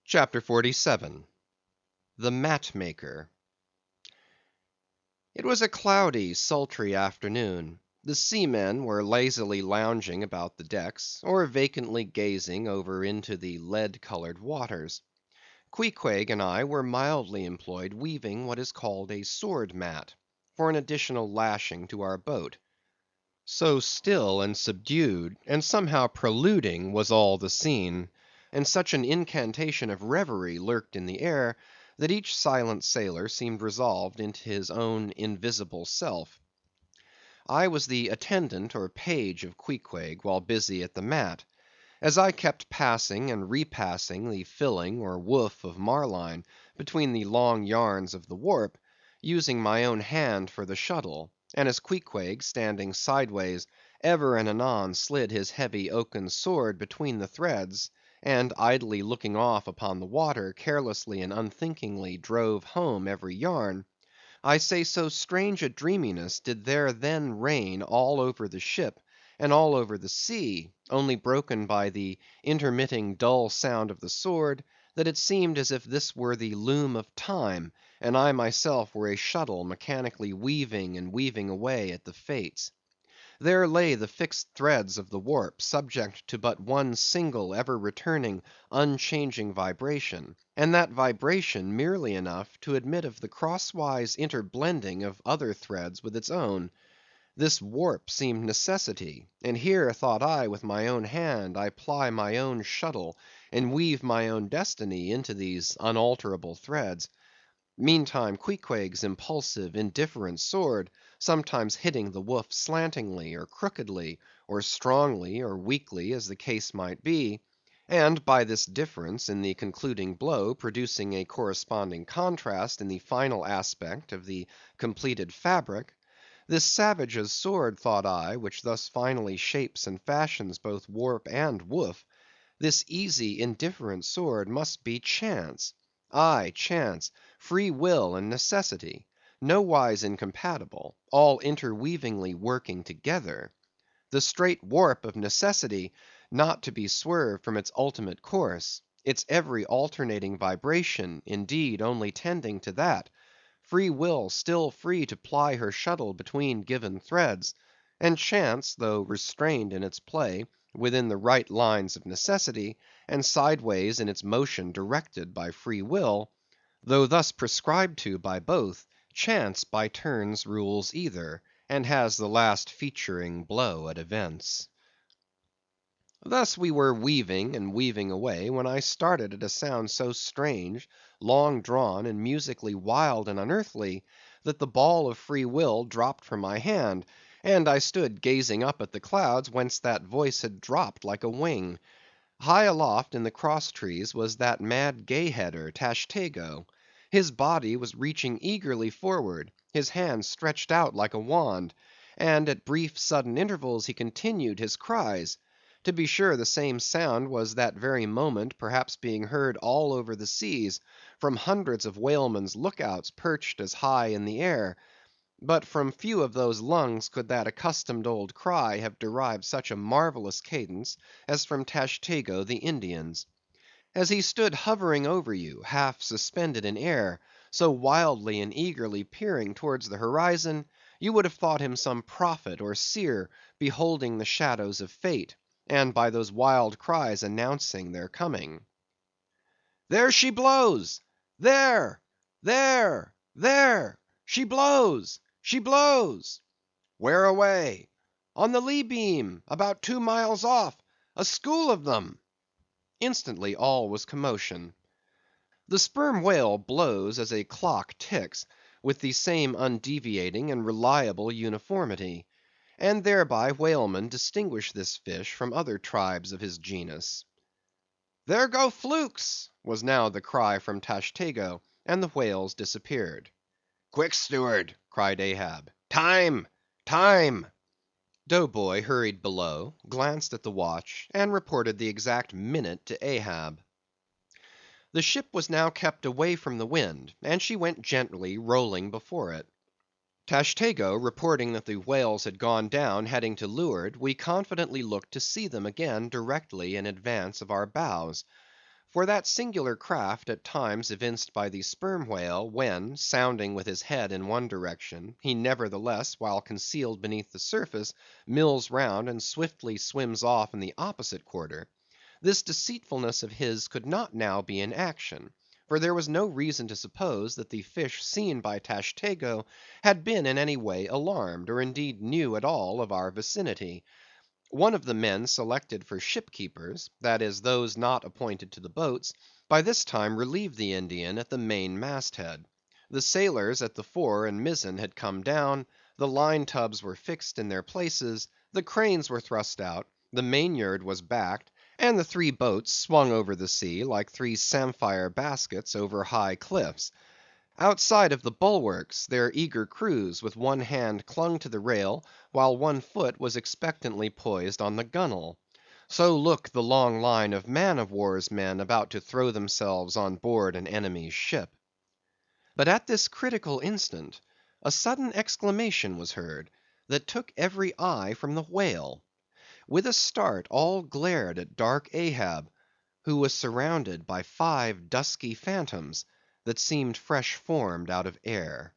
CHAPTER 47. The Mat Maker. It was a cloudy, sultry afternoon. The seamen were lazily lounging about the decks, or vacantly gazing over into the lead‐colored waters. Queequeg and I were mildly employed weaving what is called a sword mat, for an additional lashing to our boat. So still and subdued, and somehow preluding was all the scene, and such an incantation of reverie lurked in the air, that each silent sailor seemed resolved into his own invisible self. I was the attendant or page of Queequeg while busy at the mat. As I kept passing and repassing the filling or woof of marline between the long yarns of the warp, using my own hand for the shuttle, and as Queequeg, standing sideways, ever and anon slid his heavy oaken sword between the threads, and idly looking off upon the water, carelessly and unthinkingly drove home every yarn, I say so strange a dreaminess did there then reign all over the ship, and all over the sea, only broken by the intermitting dull sound of the sword, that it seemed as if this were the loom of time, and I myself were a shuttle mechanically weaving and weaving away at the fates. There lay the fixed threads of the warp, subject to but one single, ever returning, unchanging vibration, and that vibration merely enough to admit of the crosswise interblending of other threads with its own. This warp seemed necessity, and here, thought I, with my own hand, I ply my own shuttle, and weave my own destiny into these unalterable threads. Meantime Queequeg's impulsive, indifferent sword, sometimes hitting the woof slantingly, or crookedly, or strongly, or weakly, as the case might be, and by this difference in the concluding blow producing a corresponding contrast in the final aspect of the completed fabric; this savage's sword, thought I, which thus finally shapes and fashions both warp and woof; this easy, indifferent sword must be chance. Aye, chance, free will, and necessity, nowise incompatible, all interweavingly working together. The straight warp of necessity, not to be swerved from its ultimate course; its every alternating vibration, indeed, only tending to that; free will still free to ply her shuttle between given threads; and chance, though restrained in its play, within the right lines of necessity, and sideways in its motion directed by free will; though thus prescribed to by both, chance by turns rules either, and has the last featuring blow at events. Thus we were weaving and weaving away, when I started at a sound so strange, long drawn, and musically wild and unearthly, that the ball of free will dropped from my hand, and I stood gazing up at the clouds whence that voice had dropped like a wing. High aloft in the cross trees was that mad gay header, Tashtego. His body was reaching eagerly forward, his hand stretched out like a wand, and at brief sudden intervals he continued his cries. To be sure, the same sound was that very moment perhaps being heard all over the seas, from hundreds of whalemen's lookouts perched as high in the air; but from few of those lungs could that accustomed old cry have derived such a marvellous cadence as from Tashtego the Indian's. As he stood hovering over you, half suspended in air, so wildly and eagerly peering towards the horizon, you would have thought him some prophet or seer beholding the shadows of fate, and by those wild cries announcing their coming. "There she blows! There! There! There! She blows! She blows!" "Where away?" "On the lee beam, about 2 miles off; a school of them." Instantly all was commotion. The sperm whale blows as a clock ticks, with the same undeviating and reliable uniformity; and thereby whalemen distinguish this fish from other tribes of his genus. "There go flukes!" was now the cry from Tashtego, and the whales disappeared. "Quick, Steward!" cried Ahab. "Time! Time!" Dough Boy hurried below, glanced at the watch, and reported the exact minute to Ahab. The ship was now kept away from the wind, and she went gently rolling before it. Tashtego reporting that the whales had gone down heading to leeward, we confidently looked to see them again directly in advance of our bows. For that singular craft at times evinced by the sperm whale, when, sounding with his head in one direction, he nevertheless, while concealed beneath the surface, mills round and swiftly swims off in the opposite quarter; this deceitfulness of his could not now be in action, for there was no reason to suppose that the fish seen by Tashtego had been in any way alarmed, or indeed knew at all of our vicinity. One of the men selected for ship keepers, that is, those not appointed to the boats, by this time relieved the Indian at the main mast head. The sailors at the fore and mizzen had come down, the line tubs were fixed in their places, the cranes were thrust out, the mainyard was backed, and the three boats swung over the sea like three samphire baskets over high cliffs. Outside of the bulwarks, their eager crews with one hand clung to the rail, while one foot was expectantly poised on the gunwale. So looked the long line of man of war's men about to throw themselves on board an enemy's ship. But at this critical instant, a sudden exclamation was heard, that took every eye from the whale. With a start all glared at dark Ahab, who was surrounded by 5 dusky phantoms that seemed fresh formed out of air.